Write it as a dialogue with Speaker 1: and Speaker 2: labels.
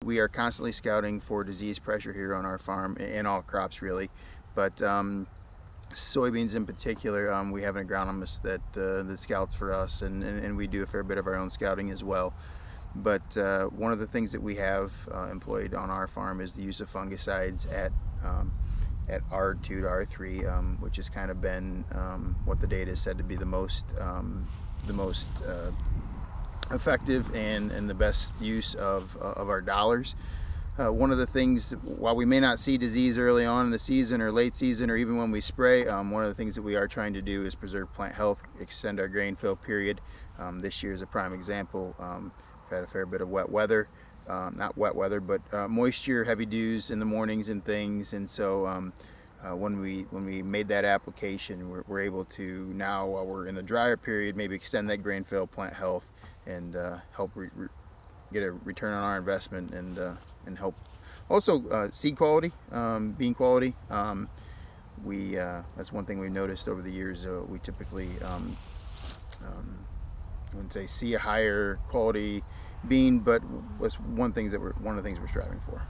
Speaker 1: we are constantly scouting for disease pressure here on our farm, in all crops really, but soybeans in particular, we have an agronomist that scouts for us, and we do a fair bit of our own scouting as well. But one of the things that we have employed on our farm is the use of fungicides at R2 to R3, which has kind of been what the data is said to be the most effective and the best use of our dollars. One of the things, while we may not see disease early on in the season or late season or even when we spray, one of the things that we are trying to do is preserve plant health, extend our grain fill period. This year is a prime example. We've had a fair bit of wet weather, not wet weather, but moisture, heavy dews in the mornings and things, and so when we made that application, we're able to now, while we're in the drier period, maybe extend that grain fill, plant health, and help get a return on our investment, and help also seed quality, bean quality. That's one thing we've noticed over the years. We typically I wouldn't say see a higher quality bean, but that's one of the things we're striving for.